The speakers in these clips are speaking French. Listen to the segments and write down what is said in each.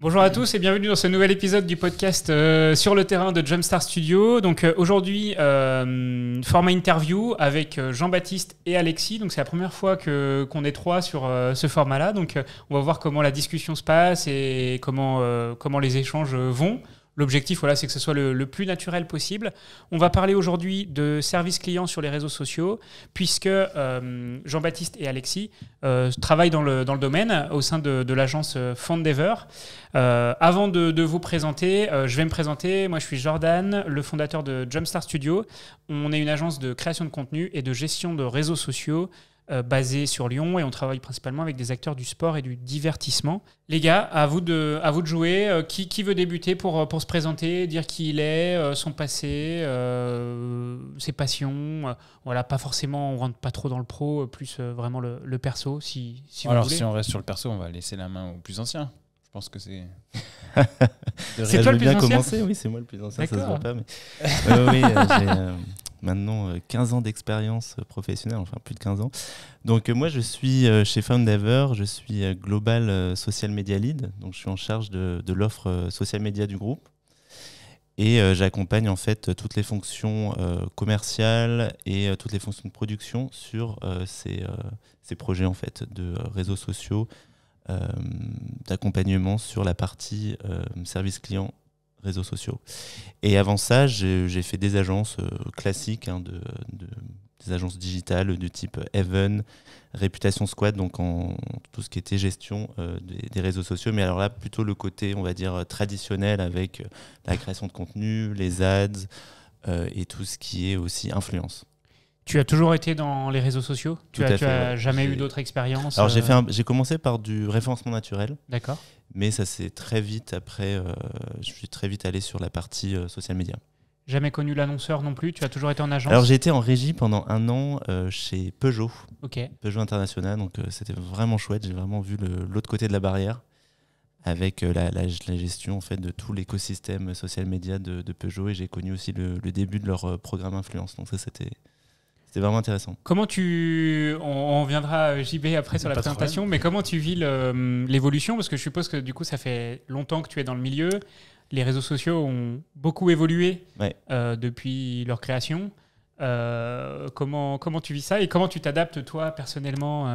Bonjour à tous et bienvenue dans ce nouvel épisode du podcast sur le terrain de Jumpstart Studio. Donc aujourd'hui, format interview avec Jean-Baptiste et Alexis. Donc c'est la première fois qu'on est trois sur ce format-là. Donc on va voir comment la discussion se passe et comment les échanges vont. L'objectif, voilà, c'est que ce soit le plus naturel possible. On va parler aujourd'hui de service client sur les réseaux sociaux, puisque Jean-Baptiste et Alexis travaillent dans le domaine au sein de l'agence Fondever. Avant de vous présenter, je vais me présenter. Moi, je suis Jordan, le fondateur de Jumpstart Studio. On est une agence de création de contenu et de gestion de réseaux sociaux basé sur Lyon et on travaille principalement avec des acteurs du sport et du divertissement. Les gars, à vous de jouer. Qui veut débuter pour se présenter, dire qui il est, son passé, ses passions. Voilà, pas forcément, on rentre pas trop dans le pro, plus vraiment le perso, si vous Alors, voulez. si on reste sur le perso, on va laisser la main au plus ancien. Je pense que c'est... C'est toi le plus bien ancien commencer, oui, c'est moi le plus ancien, ça se D'accord. voit pas. Mais... oui, j'ai maintenant 15 ans d'expérience professionnelle, enfin plus de 15 ans. Donc moi, je suis chez Foundever, je suis Global Social Media Lead, donc je suis en charge de l'offre social media du groupe. Et j'accompagne en fait toutes les fonctions commerciales et toutes les fonctions de production sur ces projets en fait de réseaux sociaux, d'accompagnement sur la partie service client réseaux sociaux. Et avant ça, j'ai fait des agences classiques, des agences digitales de type Even, Réputation Squad, donc en tout ce qui était gestion des réseaux sociaux. Mais alors là, plutôt le côté, on va dire, traditionnel avec la création de contenu, les ads et tout ce qui est aussi influence. Tu as toujours été dans les réseaux sociaux ? Tu as jamais eu d'autres expériences ? Alors j'ai commencé par du référencement naturel. D'accord. Mais ça s'est très vite après, je suis très vite allé sur la partie social media. Jamais connu l'annonceur non plus ? Tu as toujours été en agence ? Alors j'ai été en régie pendant 1 an chez Peugeot, Peugeot International, donc c'était vraiment chouette, j'ai vraiment vu l'autre côté de la barrière avec la gestion en fait, de tout l'écosystème social media de Peugeot et j'ai connu aussi le début de leur programme influence, donc ça c'était vraiment intéressant. Comment on reviendra JB après sur la présentation, mais comment tu vis l'évolution ? Parce que je suppose que du coup ça fait longtemps que tu es dans le milieu. Les réseaux sociaux ont beaucoup évolué depuis leur création. Comment tu vis ça et comment tu t'adaptes toi personnellement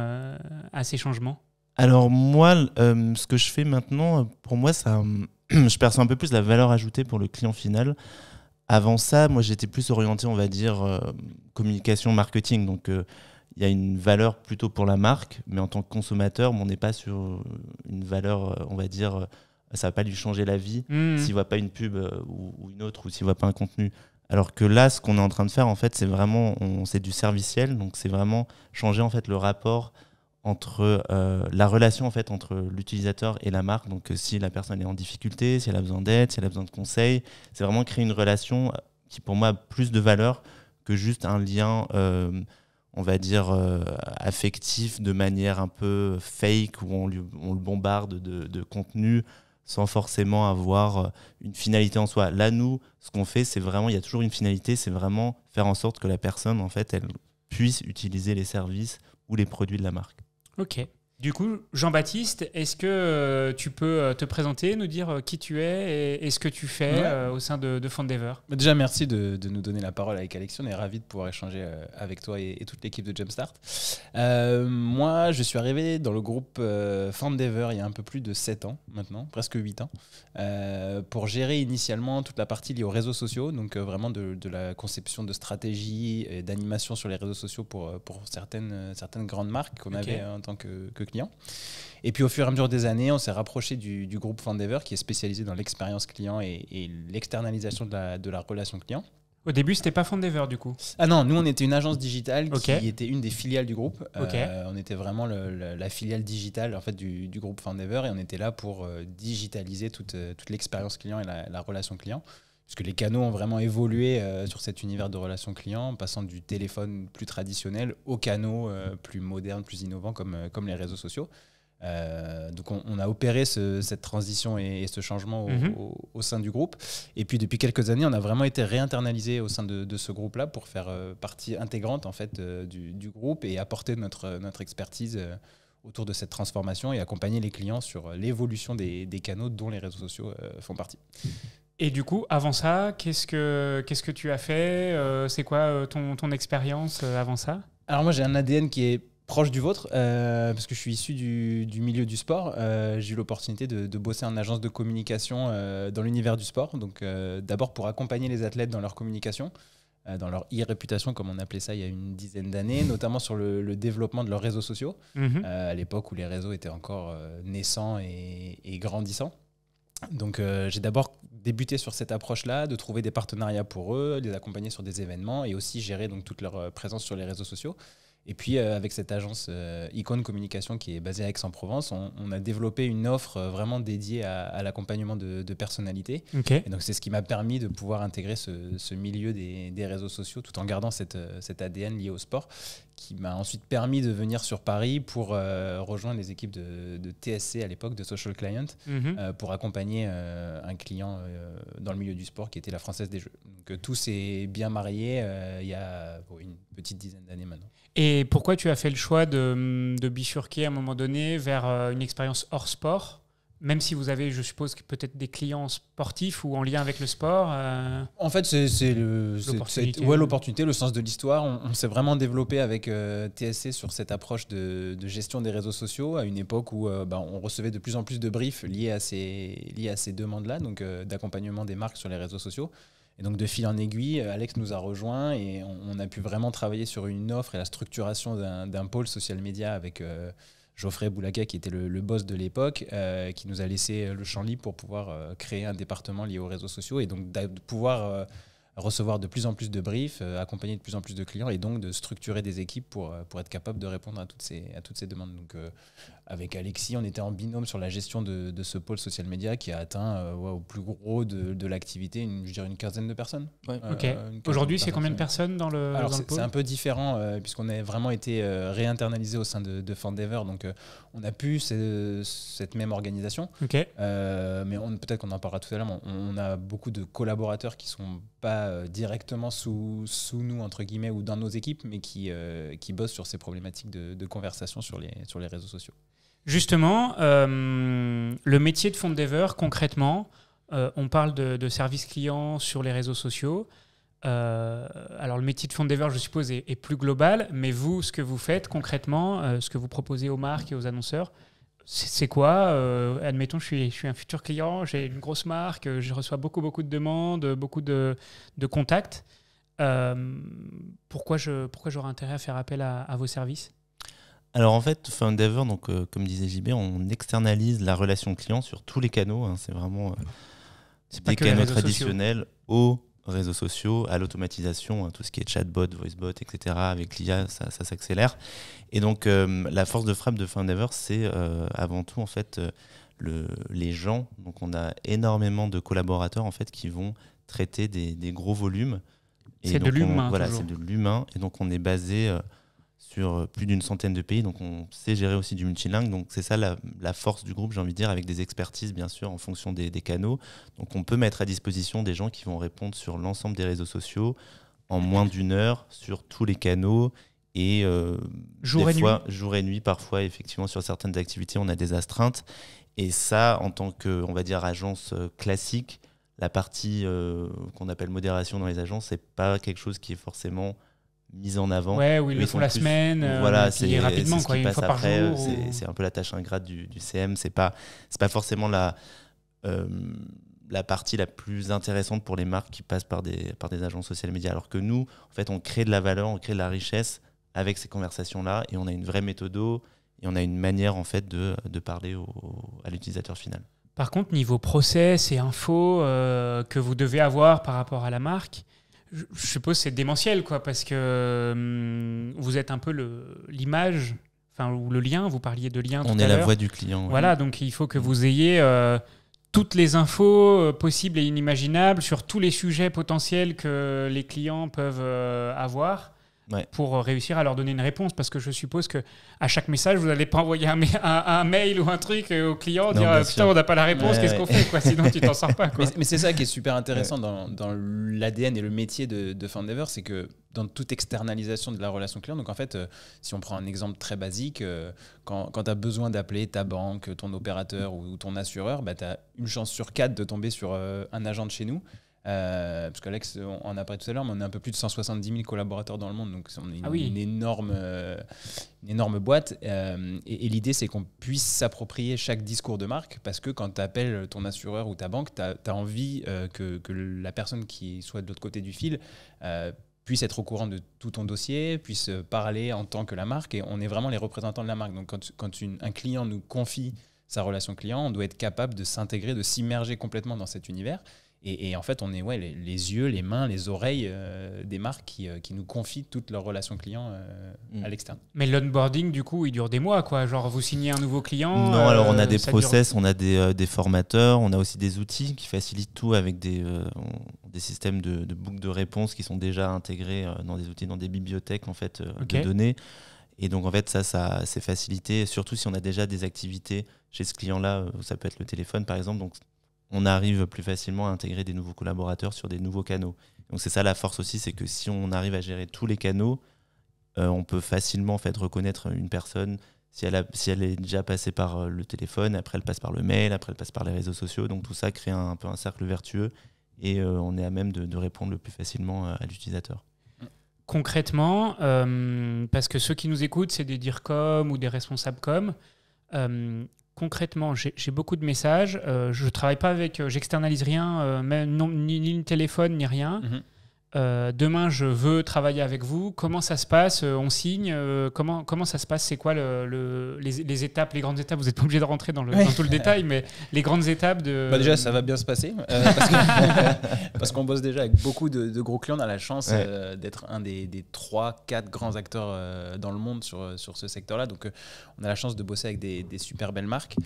à ces changements ? Alors moi, ce que je fais maintenant, pour moi, ça, je perçois un peu plus la valeur ajoutée pour le client final. Avant ça, moi, j'étais plus orienté, on va dire, communication, marketing. Donc, il y a une valeur plutôt pour la marque, mais en tant que consommateur, on n'est pas sur une valeur, on va dire, ça ne va pas lui changer la vie s'il ne voit pas une pub ou une autre, ou s'il ne voit pas un contenu. Alors que là, ce qu'on est en train de faire, en fait, c'est du serviciel. Donc, c'est vraiment changer en fait, le rapport entre la relation en fait, entre l'utilisateur et la marque. Donc si la personne est en difficulté, si elle a besoin d'aide, si elle a besoin de conseils, c'est vraiment créer une relation qui pour moi a plus de valeur que juste un lien, on va dire, affectif de manière un peu fake où on le bombarde de contenu sans forcément avoir une finalité en soi. Là, nous, ce qu'on fait, c'est vraiment, il y a toujours une finalité, c'est vraiment faire en sorte que la personne, en fait, elle puisse utiliser les services ou les produits de la marque. Ok. Du coup, Jean-Baptiste, est-ce que tu peux te présenter, nous dire qui tu es et ce que tu fais au sein de Foundever ? Déjà, merci de nous donner la parole avec Alexis. On est ravis de pouvoir échanger avec toi et toute l'équipe de Jumpstart. Moi, je suis arrivé dans le groupe Foundever il y a un peu plus de 7 ans maintenant, presque 8 ans, pour gérer initialement toute la partie liée aux réseaux sociaux, donc vraiment de la conception de stratégie et d'animation sur les réseaux sociaux pour certaines grandes marques qu'on avait en tant que clients. Et puis au fur et à mesure des années, on s'est rapproché du groupe Foundever qui est spécialisé dans l'expérience client et l'externalisation de la relation client. Au début, c'était pas Foundever du coup ? Ah non, nous on était une agence digitale qui était une des filiales du groupe. On était vraiment la filiale digitale en fait, du groupe Foundever et on était là pour digitaliser toute l'expérience client et la relation client. Puisque les canaux ont vraiment évolué sur cet univers de relations clients, passant du téléphone plus traditionnel aux canaux plus modernes, plus innovants comme les réseaux sociaux. Donc on a opéré cette transition et ce changement au sein du groupe. Et puis depuis quelques années, on a vraiment été réinternalisé au sein de ce groupe-là pour faire partie intégrante en fait, du groupe et apporter notre expertise autour de cette transformation et accompagner les clients sur l'évolution des canaux dont les réseaux sociaux font partie. Et du coup, avant ça, qu'est-ce que tu as fait ? C'est quoi ton expérience avant ça ? Alors moi, j'ai un ADN qui est proche du vôtre, parce que je suis issu du milieu du sport. J'ai eu l'opportunité de bosser en agence de communication dans l'univers du sport. Donc d'abord pour accompagner les athlètes dans leur communication, dans leur e-réputation, comme on appelait ça il y a une dizaine d'années, notamment sur le développement de leurs réseaux sociaux, à l'époque où les réseaux étaient encore naissants et grandissants. Donc j'ai d'abord débuté sur cette approche-là, de trouver des partenariats pour eux, les accompagner sur des événements et aussi gérer donc toute leur présence sur les réseaux sociaux. Et puis avec cette agence Icône Communication qui est basée à Aix-en-Provence, on a développé une offre vraiment dédiée à l'accompagnement de personnalités. Okay. Et donc c'est ce qui m'a permis de pouvoir intégrer ce milieu des réseaux sociaux tout en gardant cet ADN lié au sport, qui m'a ensuite permis de venir sur Paris pour rejoindre les équipes de TSC à l'époque, de Social Client, pour accompagner un client dans le milieu du sport qui était la Française des Jeux. Donc tout s'est bien marié il y a une petite dizaine d'années maintenant. Et pourquoi tu as fait le choix de bifurquer à un moment donné vers une expérience hors sport, même si vous avez, je suppose, peut-être des clients sportifs ou en lien avec le sport En fait, c'est l'opportunité, le sens de l'histoire. On s'est vraiment développé avec TSC sur cette approche de gestion des réseaux sociaux à une époque où on recevait de plus en plus de briefs liés à ces demandes-là, donc d'accompagnement des marques sur les réseaux sociaux. Et donc de fil en aiguille, Alex nous a rejoints et on a pu vraiment travailler sur une offre et la structuration d'un pôle social media avec Geoffrey Boulaga qui était le boss de l'époque, qui nous a laissé le champ libre pour pouvoir créer un département lié aux réseaux sociaux et donc de pouvoir recevoir de plus en plus de briefs, accompagner de plus en plus de clients et donc de structurer des équipes pour être capable de répondre à toutes ces demandes. Donc avec Alexis, on était en binôme sur la gestion de ce pôle social media qui a atteint au plus gros de l'activité, une quinzaine de personnes. Ouais. Aujourd'hui, c'est combien de personnes dans le Alors, dans le pôle ? C'est un peu différent puisqu'on a vraiment été réinternalisé au sein de Fandever. Donc, on a pu cette même organisation. Okay. Mais peut-être qu'on en parlera tout à l'heure. On a beaucoup de collaborateurs qui ne sont pas directement sous nous, entre guillemets, ou dans nos équipes, mais qui bossent sur ces problématiques de conversation sur les réseaux sociaux. Justement, le métier de Fandever, concrètement, on parle de service client sur les réseaux sociaux. Alors, le métier de Fandever, je suppose, est plus global, mais vous, ce que vous faites concrètement, ce que vous proposez aux marques et aux annonceurs, c'est quoi ? Admettons, je suis un futur client, j'ai une grosse marque, je reçois beaucoup de demandes, beaucoup de contacts. Pourquoi j'aurais intérêt à faire appel à vos services ? Alors en fait, Fandever, donc comme disait JB, on externalise la relation client sur tous les canaux. Hein, c'est vraiment des canaux traditionnels aux réseaux sociaux, à l'automatisation, hein, tout ce qui est chatbot, voicebot, etc. Avec l'IA, ça s'accélère. Et donc la force de frappe de Fandever, c'est avant tout en fait les gens. Donc on a énormément de collaborateurs en fait qui vont traiter des gros volumes. Et c'est donc, de l'humain. Voilà, c'est de l'humain. Et donc on est basé sur plus d'une centaine de pays, donc on sait gérer aussi du multilingue, donc c'est ça la force du groupe, j'ai envie de dire, avec des expertises bien sûr en fonction des canaux. Donc on peut mettre à disposition des gens qui vont répondre sur l'ensemble des réseaux sociaux en moins d'une heure sur tous les canaux et jour et nuit parfois, effectivement sur certaines activités on a des astreintes et ça en tant que, on va dire, agence classique, la partie qu'on appelle modération dans les agences, c'est pas quelque chose qui est forcément mise en avant. Ouais, où ils le font la semaine, voilà, c'est rapidement, c'est une fois par jour. C'est un peu la tâche ingrate du CM. C'est pas forcément la partie la plus intéressante pour les marques qui passent par des agences social media. Alors que nous, en fait, on crée de la valeur, on crée de la richesse avec ces conversations-là et on a une vraie méthodo et on a une manière en fait de parler à l'utilisateur final. Par contre, niveau process et infos que vous devez avoir par rapport à la marque, je suppose que c'est démentiel, quoi, parce que vous êtes un peu l'image, ou le lien, vous parliez de lien tout à l'heure. On est la voix du client. Voilà, ouais. Donc il faut que vous ayez toutes les infos possibles et inimaginables sur tous les sujets potentiels que les clients peuvent avoir. pour réussir à leur donner une réponse, parce que je suppose que à chaque message, vous n'allez pas envoyer un mail ou un truc au client, dire putain, on n'a pas la réponse, qu'est-ce qu'on fait quoi, sinon tu t'en sors pas quoi. Mais c'est ça qui est super intéressant dans l'ADN et le métier de Foundever, c'est que dans toute externalisation de la relation client, donc en fait, si on prend un exemple très basique, quand tu as besoin d'appeler ta banque, ton opérateur ou ton assureur, tu as une chance sur 4 de tomber sur un agent de chez nous. Parce qu'Alex, on en a parlé tout à l'heure, mais on est un peu plus de 170 000 collaborateurs dans le monde, donc on est une énorme boîte. Et l'idée, c'est qu'on puisse s'approprier chaque discours de marque, parce que quand tu appelles ton assureur ou ta banque, tu as envie que la personne qui soit de l'autre côté du fil puisse être au courant de tout ton dossier, puisse parler en tant que la marque, et on est vraiment les représentants de la marque. Donc quand un client nous confie sa relation client, on doit être capable de s'intégrer, de s'immerger complètement dans cet univers. Et en fait, on est les yeux, les mains, les oreilles des marques qui nous confient toutes leurs relations clients à l'externe. Mais l'onboarding, du coup, il dure des mois, quoi. Genre, vous signez un nouveau client. Non, alors on a des process, on a des formateurs, on a aussi des outils qui facilitent tout avec des systèmes de boucles de réponses qui sont déjà intégrés dans des outils, dans des bibliothèques en fait, de données. Et donc, en fait, ça c'est facilité, surtout si on a déjà des activités chez ce client-là. Ça peut être le téléphone, par exemple. Donc, on arrive plus facilement à intégrer des nouveaux collaborateurs sur des nouveaux canaux. Donc c'est ça la force aussi, c'est que si on arrive à gérer tous les canaux, on peut facilement en fait, reconnaître une personne si elle est déjà passée par le téléphone, après elle passe par le mail, après elle passe par les réseaux sociaux. Donc tout ça crée un peu un cercle vertueux et on est à même de répondre le plus facilement à l'utilisateur. Concrètement, parce que ceux qui nous écoutent, c'est des DIRCOM ou des responsables com. Concrètement, j'ai beaucoup de messages. Je travaille pas avec, j'externalise rien, ni le téléphone ni rien. Demain, je veux travailler avec vous. Comment ça se passe? On signe? Comment ça se passe? C'est quoi les étapes, les grandes étapes? Vous n'êtes pas obligé de rentrer dans tout le détail, mais les grandes étapes de... Déjà, ça va bien se passer parce qu'on bosse déjà avec beaucoup de gros clients. On a la chance d'être un des 3-4 grands acteurs dans le monde sur ce secteur-là. Donc, on a la chance de bosser avec des super belles marques.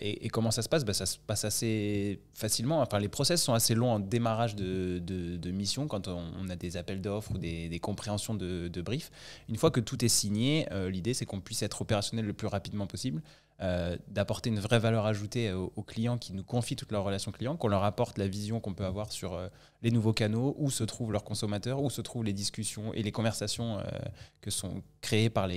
Et comment ça se passe? Ça se passe assez facilement. Enfin, les process sont assez longs en démarrage de mission, quand on a des appels d'offres ou des compréhensions de briefs. Une fois que tout est signé, l'idée c'est qu'on puisse être opérationnel le plus rapidement possible, d'apporter une vraie valeur ajoutée aux clients qui nous confient toutes leurs relations clients, qu'on leur apporte la vision qu'on peut avoir sur les nouveaux canaux, où se trouvent leurs consommateurs, où se trouvent les discussions et les conversations que sont créées par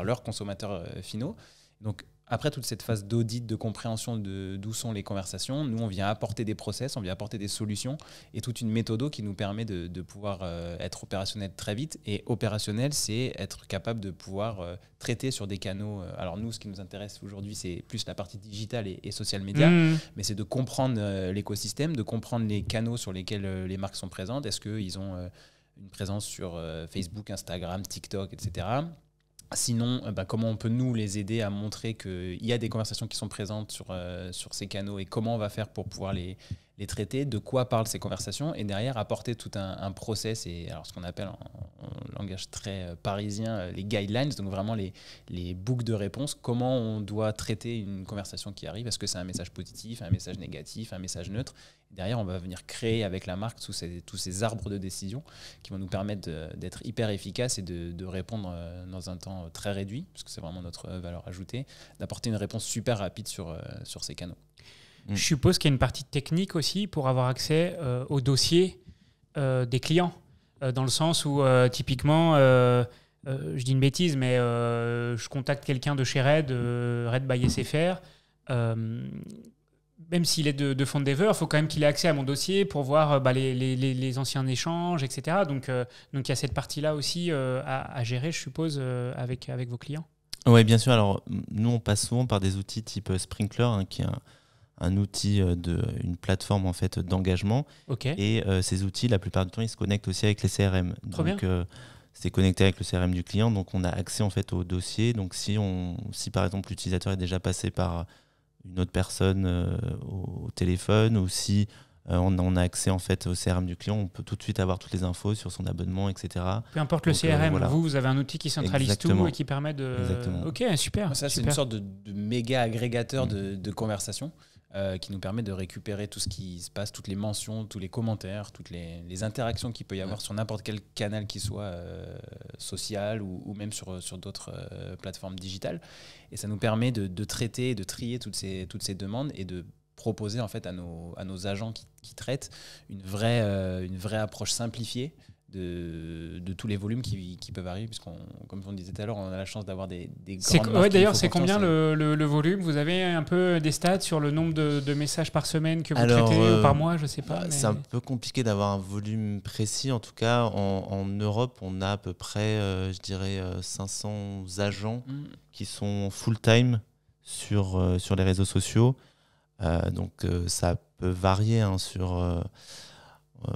leurs consommateurs finaux. Donc, après toute cette phase d'audit, de compréhension d'où sont les conversations, nous, on vient apporter des process, on vient apporter des solutions et toute une méthode qui nous permet de pouvoir être opérationnel très vite. Et opérationnel, c'est être capable de pouvoir traiter sur des canaux. Alors nous, ce qui nous intéresse aujourd'hui, c'est plus la partie digitale et social media, mais c'est de comprendre l'écosystème, de comprendre les canaux sur lesquels les marques sont présentes. Est-ce qu'ils ont une présence sur Facebook, Instagram, TikTok, etc. Sinon, comment on peut nous les aider à montrer qu'il y a des conversations qui sont présentes sur ces canaux et comment on va faire pour pouvoir les traiter, de quoi parlent ces conversations, et derrière apporter tout un process, et alors ce qu'on appelle en langage très parisien les guidelines, donc vraiment les boucles de réponse, comment on doit traiter une conversation qui arrive, est-ce que c'est un message positif, un message négatif, un message neutre. Derrière, on va venir créer avec la marque tous ces arbres de décision qui vont nous permettre d'être hyper efficaces et de répondre dans un temps très réduit, parce que c'est vraiment notre valeur ajoutée, d'apporter une réponse super rapide sur ces canaux. Je suppose qu'il y a une partie technique aussi pour avoir accès au dossier des clients, dans le sens où typiquement, je dis une bêtise, mais je contacte quelqu'un de chez Red by SFR. Même s'il est de Foundever, il faut quand même qu'il ait accès à mon dossier pour voir les anciens échanges, etc. Donc il y a cette partie-là aussi à gérer, je suppose, avec vos clients. Oui, bien sûr. Alors, nous, on passe souvent par des outils type Sprinkler, qui est un outil une plateforme en fait, d'engagement. Et ces outils, la plupart du temps, ils se connectent aussi avec les CRM. Trop bien. C'est connecté avec le CRM du client, donc on a accès en fait, au dossier. Donc si par exemple l'utilisateur est déjà passé par une autre personne au téléphone, ou si on a accès en fait, au CRM du client, on peut tout de suite avoir toutes les infos sur son abonnement, etc. Peu importe le CRM, voilà. Vous avez un outil qui centralise tout et qui permet de... Exactement. Ok, super. Ça, c'est une sorte de méga agrégateur de conversations. qui nous permet de récupérer tout ce qui se passe, toutes les mentions, tous les commentaires, toutes les interactions qu'il peut y avoir sur n'importe quel canal qui soit social ou même sur d'autres plateformes digitales. Et ça nous permet de traiter et de trier toutes ces demandes et de proposer en fait à nos agents qui traitent une vraie approche simplifiée de tous les volumes qui peuvent arriver, puisqu'on, comme on disait tout à l'heure, on a la chance d'avoir des grandes marques. D'ailleurs, c'est combien le volume? Vous avez un peu des stats sur le nombre de messages par semaine que vous traitez ou par mois, je sais pas. Mais... C'est un peu compliqué d'avoir un volume précis. En tout cas, en Europe, on a à peu près, je dirais, 500 agents qui sont full-time sur les réseaux sociaux. Donc, ça peut varier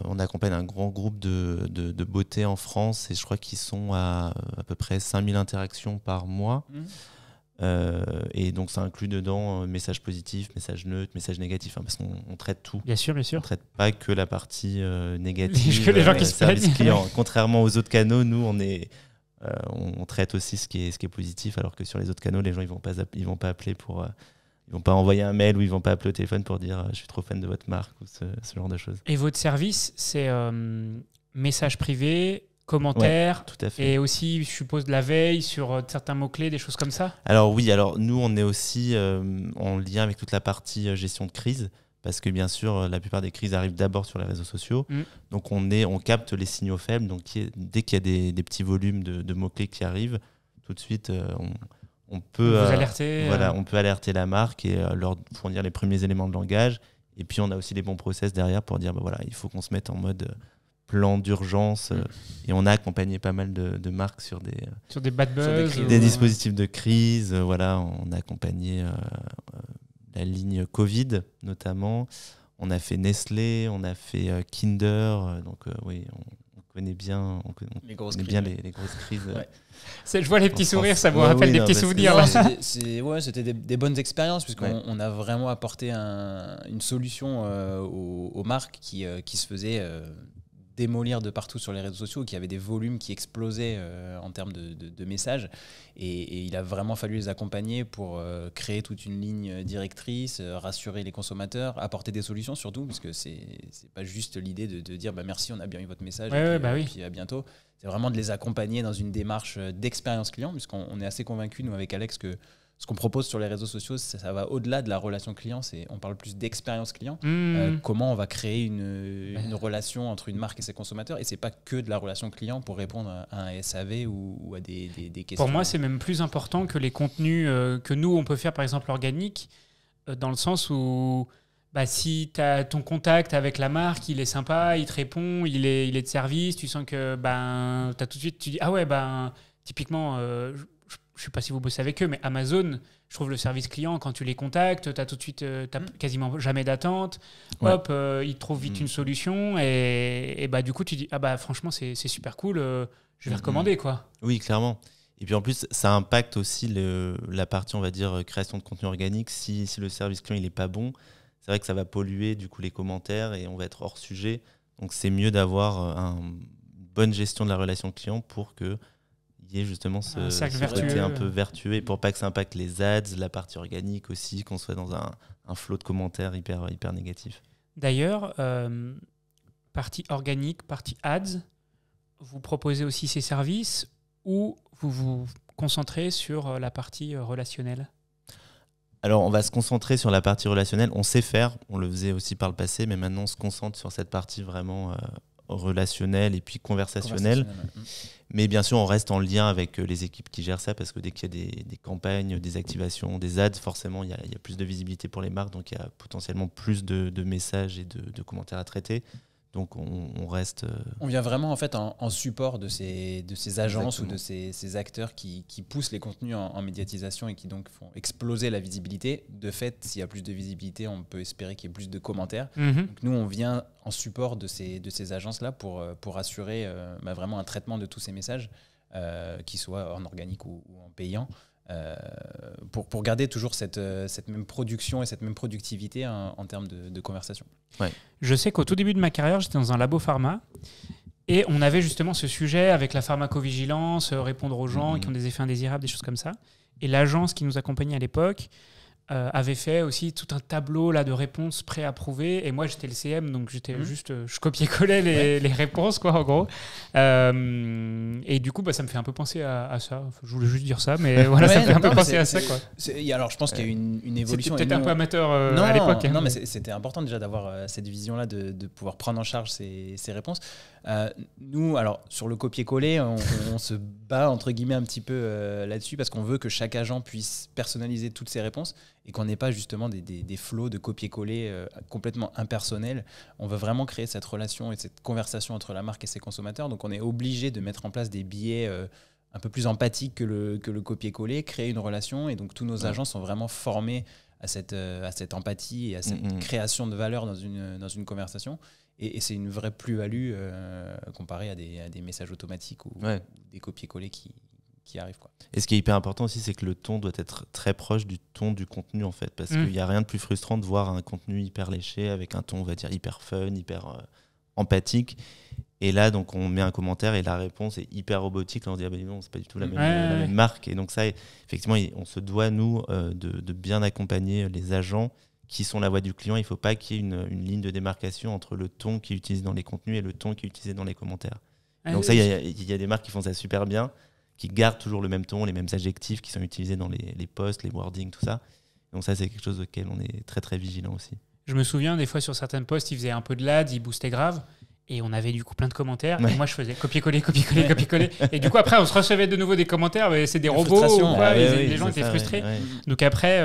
on accompagne un grand groupe de beauté en France et je crois qu'ils sont à peu près 5000 interactions par mois. Et donc ça inclut dedans messages positifs, messages neutres, messages négatifs, parce qu'on traite tout. Bien sûr. On ne traite pas que la partie négative. Que les gens qui se plaignent. Client. Contrairement aux autres canaux, nous on traite aussi ce qui est positif, alors que sur les autres canaux, les gens ils vont pas appeler pour... Ils vont pas envoyer un mail ou ils vont pas appeler au téléphone pour dire je suis trop fan de votre marque ou ce genre de choses. Et votre service, c'est messages privés, commentaires, tout à fait. Et aussi, je suppose, de la veille sur certains mots-clés, des choses comme ça? Alors oui, nous on est aussi en lien avec toute la partie gestion de crise, parce que bien sûr, la plupart des crises arrivent d'abord sur les réseaux sociaux. Donc on capte les signaux faibles. Donc dès qu'il y a des petits volumes de mots-clés qui arrivent, tout de suite, on peut alerter, on peut alerter la marque et leur fournir les premiers éléments de langage. Et puis on a aussi les bons process derrière pour dire il faut qu'on se mette en mode plan d'urgence. Et on a accompagné pas mal de marques sur des bad buzz, des dispositifs de crise. On a accompagné la ligne Covid notamment. On a fait Nestlé, on a fait Kinder. Donc oui, on connaît bien, les grosses crises. Je vois les petits sourires, ça vous rappelle des petits souvenirs. C'était des bonnes expériences, puisqu'on a vraiment apporté une solution aux marques qui se faisaient démolir de partout sur les réseaux sociaux, qui avaient des volumes qui explosaient en termes de messages. Et il a vraiment fallu les accompagner pour créer toute une ligne directrice, rassurer les consommateurs, apporter des solutions surtout, parce que c'est pas juste l'idée de dire merci, on a bien eu votre message, et puis à bientôt. C'est vraiment de les accompagner dans une démarche d'expérience client, puisqu'on est assez convaincus, nous, avec Alex, que ce qu'on propose sur les réseaux sociaux, ça va au-delà de la relation client. On parle plus d'expérience client. Comment on va créer une relation entre une marque et ses consommateurs. Et c'est pas que de la relation client pour répondre à un SAV ou à des questions. Pour moi, c'est même plus important que les contenus que nous, on peut faire, par exemple, organiques, dans le sens où si tu as ton contact avec la marque, il est sympa, il te répond, il est de service, tu sens que t'as tout de suite, tu dis typiquement... je ne sais pas si vous bossez avec eux, mais Amazon, je trouve le service client, quand tu les contactes, tu as tout de suite, t'as quasiment jamais d'attente. Ils te trouvent vite une solution et du coup, tu dis franchement, c'est super cool, je vais recommander, quoi. Oui, clairement. Et puis en plus, ça impacte aussi la partie, on va dire, création de contenu organique. Si le service client il est pas bon, c'est vrai que ça va polluer du coup les commentaires et on va être hors sujet. Donc c'est mieux d'avoir une bonne gestion de la relation client pour que y ait justement ce côté un peu vertueux et pour pas que ça impacte les ads, la partie organique aussi, qu'on soit dans un flot de commentaires hyper négatif. D'ailleurs, partie organique, partie ads, vous proposez aussi ces services ou vous vous concentrez sur la partie relationnelle? Alors, on va se concentrer sur la partie relationnelle. On sait faire, on le faisait aussi par le passé, mais maintenant on se concentre sur cette partie vraiment relationnelle et puis conversationnelle. Mais bien sûr, on reste en lien avec les équipes qui gèrent ça, parce que dès qu'il y a des campagnes, des activations, des ads, forcément, il y a plus de visibilité pour les marques, donc il y a potentiellement plus de messages et de commentaires à traiter. Donc on reste... On vient vraiment en fait en support de ces agences. Exactement. Ou de ces acteurs qui poussent les contenus en médiatisation et qui donc font exploser la visibilité. De fait, s'il y a plus de visibilité, on peut espérer qu'il y ait plus de commentaires. Donc nous, on vient en support de ces agences-là pour assurer vraiment un traitement de tous ces messages, qu'ils soient en organique ou en payant. Pour garder toujours cette même production et cette même productivité en termes de conversation. Ouais. Je sais qu'au tout début de ma carrière, j'étais dans un labo pharma et on avait justement ce sujet avec la pharmacovigilance, répondre aux gens qui ont des effets indésirables, des choses comme ça. Et l'agence qui nous accompagnait à l'époque avait fait aussi tout un tableau là, de réponses pré-approuvées. Et moi, j'étais le CM, donc j'étais juste... je copiais-collais les réponses, quoi, en gros. Et du coup, ça me fait un peu penser à ça. Enfin, je voulais juste dire ça, mais voilà, ça me fait un peu penser à ça, quoi. Alors, je pense qu'il y a eu une évolution. C'était peut-être un peu amateur à l'époque. Non, mais c'était important déjà d'avoir cette vision-là, de pouvoir prendre en charge ces réponses. Nous, alors, sur le copier-coller, on se bat, entre guillemets, un petit peu là-dessus, parce qu'on veut que chaque agent puisse personnaliser toutes ses réponses et qu'on n'ait pas justement des flots de copier-coller complètement impersonnels. On veut vraiment créer cette relation et cette conversation entre la marque et ses consommateurs. Donc, on est obligé de mettre en place des billets un peu plus empathiques que le copier-coller, créer une relation. Et donc, tous nos agents sont vraiment formés à cette empathie et à cette création de valeur dans une conversation. Et c'est une vraie plus-value comparée à des messages automatiques ou des copier-coller qui arrivent, quoi. Et ce qui est hyper important aussi, c'est que le ton doit être très proche du ton du contenu, en fait, parce qu'il n'y a rien de plus frustrant de voir un contenu hyper léché avec un ton, on va dire, hyper fun, hyper empathique. Et là, donc, on met un commentaire et la réponse est hyper robotique. Là, on se dit, non, c'est pas du tout la même marque. Et donc ça, effectivement, on se doit, nous, de bien accompagner les agents qui sont la voix du client. Il ne faut pas qu'il y ait une ligne de démarcation entre le ton qui est utilisé dans les contenus et le ton qui est utilisé dans les commentaires. Donc ça, il y a des marques qui font ça super bien, qui gardent toujours le même ton, les mêmes adjectifs qui sont utilisés dans les posts, les wordings, tout ça. Donc ça, c'est quelque chose auquel on est très, très vigilant aussi. Je me souviens, des fois, sur certains posts, ils faisaient un peu de l'ad, ils boostaient grave. Et on avait du coup plein de commentaires. Et moi, je faisais copier-coller. Et du coup, après, on se recevait de nouveau des commentaires. Mais c'est des robots ou quoi. Les gens étaient frustrés. Ouais. Donc après,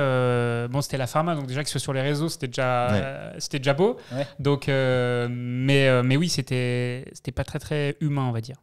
c'était la pharma. Donc déjà que ce soit sur les réseaux, c'était déjà beau. Ouais. Donc, mais oui, c'était pas très, très humain, on va dire.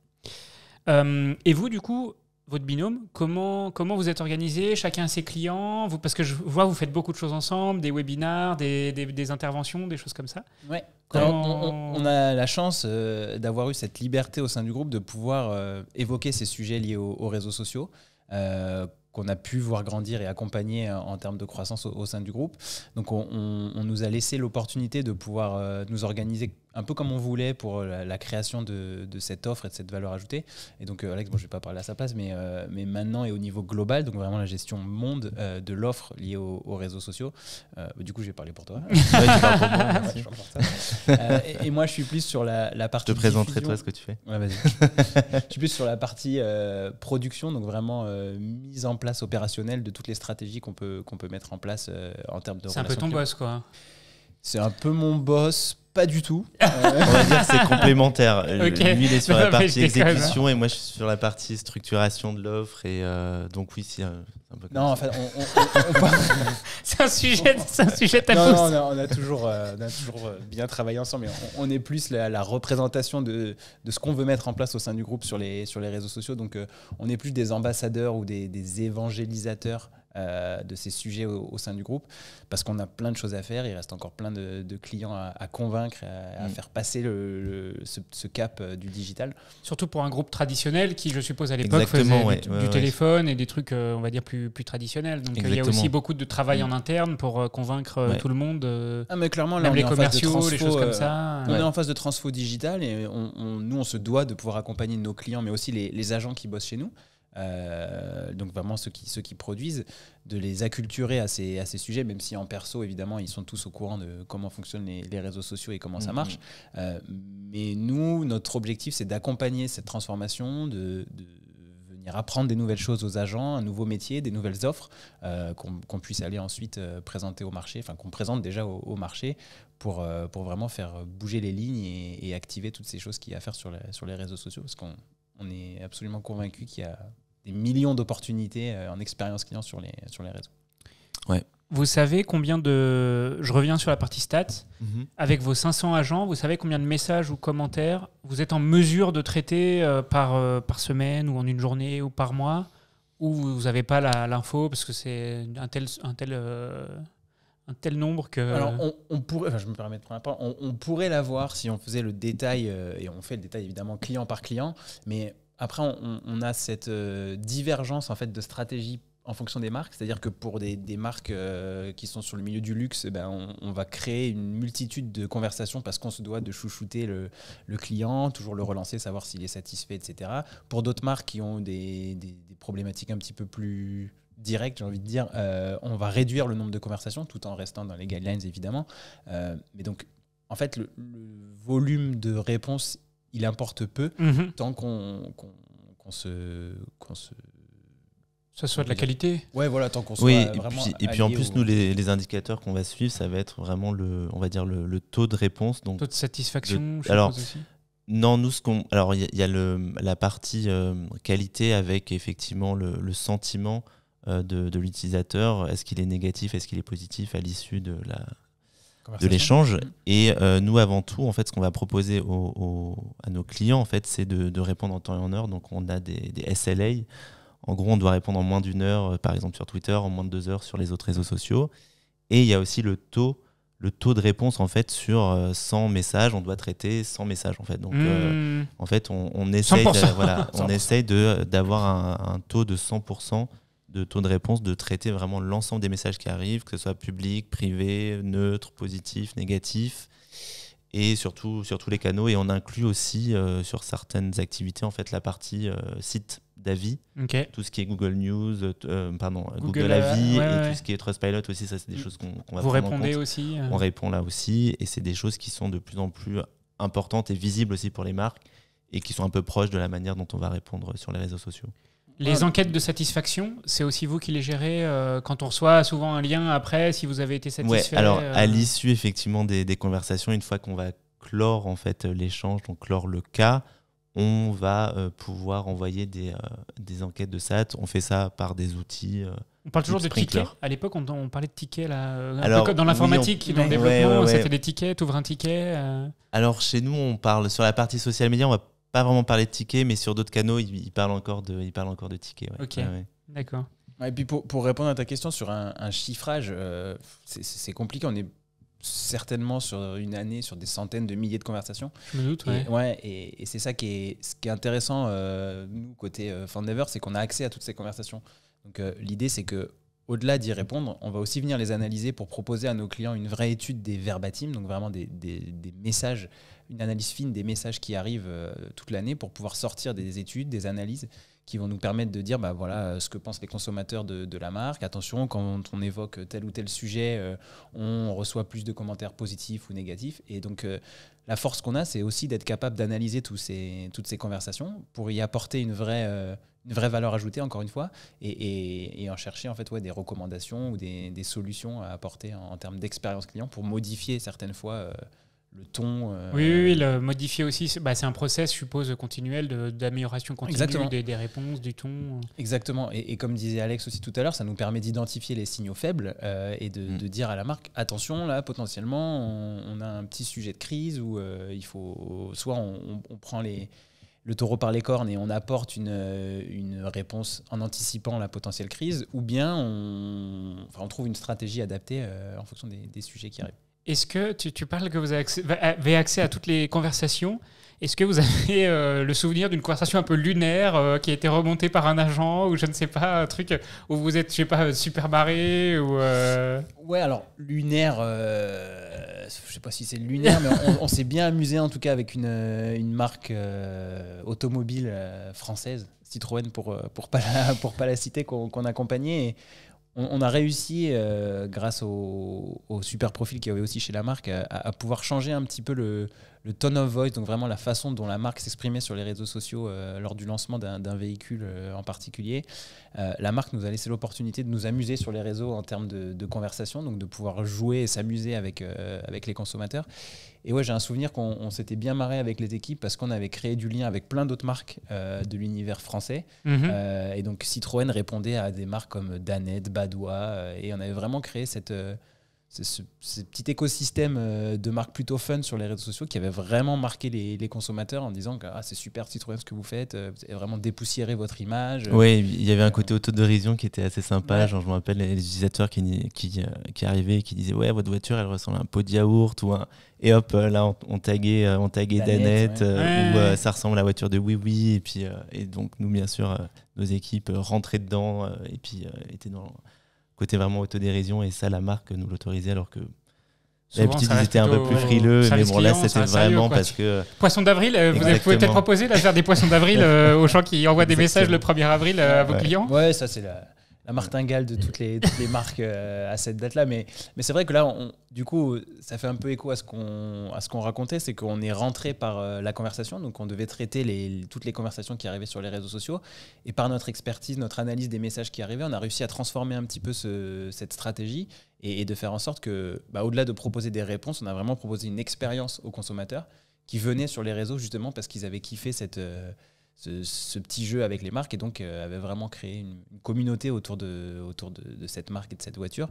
Et vous, du coup, votre binôme, comment vous êtes organisé? Chacun a ses clients? Parce que je vois, vous faites beaucoup de choses ensemble, des webinars, des interventions, des choses comme ça. Ouais. Alors, on a la chance d'avoir eu cette liberté au sein du groupe de pouvoir évoquer ces sujets liés aux réseaux sociaux qu'on a pu voir grandir et accompagner en termes de croissance au sein du groupe. Donc on nous a laissé l'opportunité de pouvoir nous organiser un peu comme on voulait pour la création de cette offre et de cette valeur ajoutée. Et donc Alex, je ne vais pas parler à sa place, mais maintenant et au niveau global, donc vraiment la gestion monde de l'offre liée aux réseaux sociaux. Du coup, je vais parler pour toi. Et moi, je suis plus sur la partie. Je te présenterai toi ce que tu fais. Ouais, vas-y. Je suis plus sur la partie production, donc vraiment mise en place opérationnelle de toutes les stratégies qu'on peut mettre en place en termes de. C'est un peu ton boss, quoi. C'est un peu mon boss. Pas du tout. On va dire que c'est complémentaire. Okay. Lui, il est sur la partie exécution et moi, je suis sur la partie structuration de l'offre. Et donc, oui, c'est un peu comme non, ça. En fait, c'est un sujet tabou. Non, on a toujours bien travaillé ensemble. Mais on est plus la représentation de ce qu'on veut mettre en place au sein du groupe sur les réseaux sociaux. Donc, on est plus des ambassadeurs ou des évangélisateurs de ces sujets au sein du groupe, parce qu'on a plein de choses à faire. Il reste encore plein de clients à convaincre, à faire passer ce cap du digital. Surtout pour un groupe traditionnel qui, je suppose, à l'époque faisait du téléphone et des trucs, on va dire, plus traditionnels. Donc il y a aussi beaucoup de travail en interne pour convaincre tout le monde, mais clairement, là, même les commerciaux, les choses comme ça. On est en phase de transfo digital et nous, on se doit de pouvoir accompagner nos clients, mais aussi les agents qui bossent chez nous. Donc vraiment ceux qui produisent, de les acculturer à ces sujets, même si en perso évidemment ils sont tous au courant de comment fonctionnent les réseaux sociaux et comment ça marche, mais nous, notre objectif, c'est d'accompagner cette transformation, de venir apprendre des nouvelles choses aux agents, un nouveau métier, des nouvelles offres qu'on puisse aller ensuite présenter au marché, enfin qu'on présente déjà au marché pour vraiment faire bouger les lignes et activer toutes ces choses qu'il y a à faire sur les réseaux sociaux, parce qu'on est absolument convaincu qu'il y a des millions d'opportunités en expérience client sur les réseaux. Ouais. Vous savez combien de... Je reviens sur la partie stats. Avec vos 500 agents, vous savez combien de messages ou commentaires vous êtes en mesure de traiter par semaine ou en une journée ou par mois, ou vous n'avez pas l'info parce que c'est un tel nombre que... Alors, on pourrait, je me permets de prendre la parole, on pourrait l'avoir si on faisait le détail, et on fait le détail évidemment client par client, mais après, on a cette divergence en fait, de stratégie en fonction des marques. C'est-à-dire que pour des marques qui sont sur le milieu du luxe, on va créer une multitude de conversations parce qu'on se doit de chouchouter le client, toujours le relancer, savoir s'il est satisfait, etc. Pour d'autres marques qui ont des problématiques un petit peu plus direct, j'ai envie de dire. On va réduire le nombre de conversations tout en restant dans les guidelines, évidemment. Mais donc, en fait, le volume de réponses, il importe peu tant qu'on ça soit de la qualité. Ouais, voilà, tant qu'on soit vraiment. Et puis en plus, nous, les indicateurs qu'on va suivre, ça va être vraiment on va dire le taux de réponse. Donc, taux de satisfaction, alors, aussi. Non, nous, alors il y a la partie qualité avec effectivement le sentiment de l'utilisateur. Est-ce qu'il est négatif, est-ce qu'il est positif à l'issue de l'échange. Et nous, avant tout, en fait, ce qu'on va proposer à nos clients, en fait, c'est de répondre en temps et en heure. Donc, on a des SLA. En gros, on doit répondre en moins d'1 heure, par exemple sur Twitter, en moins de 2 heures sur les autres réseaux sociaux. Et il y a aussi le taux de réponse, en fait, sur 100 messages, on doit traiter 100 messages, en fait. Donc, en fait, on essaye, on essaye d'avoir un taux de 100% de taux de réponse, de traiter vraiment l'ensemble des messages qui arrivent, que ce soit public, privé, neutre, positif, négatif, et sur tous les canaux. Et on inclut aussi sur certaines activités, en fait, la partie site d'avis, tout ce qui est Google News, Google Avis, et tout ce qui est Trustpilot aussi, ça c'est des choses qu'on va Vous prendre répondez en compte. aussi On répond là aussi, et c'est des choses qui sont de plus en plus importantes et visibles aussi pour les marques, et qui sont un peu proches de la manière dont on va répondre sur les réseaux sociaux. Les enquêtes de satisfaction, c'est aussi vous qui les gérez quand on reçoit souvent un lien après, si vous avez été satisfait. Ouais, alors à l'issue effectivement des conversations, une fois qu'on va clore en fait l'échange, donc clore le cas, on va pouvoir envoyer des enquêtes de SAT. On fait ça par des outils. On parle toujours de tickets. À l'époque, on parlait de tickets là. Alors, dans l'informatique, dans le développement, c'était des tickets. Tu ouvres un ticket. Alors chez nous, on parle sur la partie social media, on va pas vraiment parler de tickets, mais sur d'autres canaux, ils parlent encore de tickets. Ouais. Ok, d'accord. Et puis pour répondre à ta question sur un chiffrage, c'est compliqué. On est certainement sur une année sur des centaines de milliers de conversations. Je me doute, et c'est ça ce qui est intéressant, nous, côté Foundever, c'est qu'on a accès à toutes ces conversations. Donc l'idée, c'est que au-delà d'y répondre, on va aussi venir les analyser pour proposer à nos clients une vraie étude des verbatim, donc vraiment des messages, une analyse fine des messages qui arrivent toute l'année pour pouvoir sortir des études, des analyses qui vont nous permettre de dire voilà ce que pensent les consommateurs de la marque. Attention, quand on évoque tel ou tel sujet, on reçoit plus de commentaires positifs ou négatifs. Et donc, la force qu'on a, c'est aussi d'être capable d'analyser toutes ces conversations pour y apporter une vraie valeur ajoutée, encore une fois, et en chercher en fait, des recommandations ou des solutions à apporter en termes d'expérience client pour modifier certaines fois le ton. Oui, le modifier aussi, c'est un process, je suppose, continuel d'amélioration continue des réponses, du ton. Exactement. Et comme disait Alex aussi tout à l'heure, ça nous permet d'identifier les signaux faibles et de dire à la marque, attention, là, potentiellement, on a un petit sujet de crise où il faut, soit on prend le taureau par les cornes et on apporte une réponse en anticipant la potentielle crise, ou bien on trouve une stratégie adaptée en fonction des sujets qui arrivent. Est-ce que tu parles que vous avez accès à toutes les conversations? Est-ce que vous avez le souvenir d'une conversation un peu lunaire qui a été remontée par un agent ou je ne sais pas, un truc où vous êtes, je sais pas, super barré ou Ouais, alors lunaire, je sais pas si c'est lunaire, mais on s'est bien amusé en tout cas avec une marque automobile française, Citroën pour pas la citer, qu'on accompagnait. Et on a réussi, grâce au super profil qu'il y avait aussi chez la marque, à pouvoir changer un petit peu le tone of voice, donc vraiment la façon dont la marque s'exprimait sur les réseaux sociaux lors du lancement d'un véhicule en particulier. La marque nous a laissé l'opportunité de nous amuser sur les réseaux en termes de conversation, donc de pouvoir jouer et s'amuser avec les consommateurs. Et ouais, j'ai un souvenir qu'on s'était bien marré avec les équipes parce qu'on avait créé du lien avec plein d'autres marques de l'univers français. Et donc Citroën répondait à des marques comme Danette, Badois, et on avait vraiment créé ce petit écosystème de marques plutôt fun sur les réseaux sociaux qui avait vraiment marqué les consommateurs en disant que c'est super Citroën ce que vous faites, vous avez vraiment dépoussiéré votre image. Oui, il y avait un côté autodérision qui était assez sympa. Ouais. Genre, je me rappelle les utilisateurs qui arrivaient et qui disaient ouais, votre voiture elle ressemble à un pot de yaourt ou et hop là on taguait Danette, ou ça ressemble à la voiture de Oui et puis et donc nous bien sûr nos équipes rentraient dedans et puis étaient dans côté vraiment autodérision, et ça la marque nous l'autorisait alors que d'habitude ils étaient un peu plus frileux, mais bon là c'était vraiment parce que Poisson d'avril, vous pouvez peut-être proposer de faire des poissons d'avril aux gens qui envoient des messages le 1er avril à vos clients. Ouais, ça c'est la martingale de toutes les marques à cette date-là. Mais c'est vrai que là, du coup, ça fait un peu écho à ce qu'on racontait, c'est qu'on est rentré par la conversation, donc on devait traiter toutes les conversations qui arrivaient sur les réseaux sociaux. Et par notre expertise, notre analyse des messages qui arrivaient, on a réussi à transformer un petit peu cette stratégie et de faire en sorte que, au-delà de proposer des réponses, on a vraiment proposé une expérience aux consommateurs qui venaient sur les réseaux justement parce qu'ils avaient kiffé ce petit jeu avec les marques et donc avait vraiment créé une communauté autour de cette marque et de cette voiture.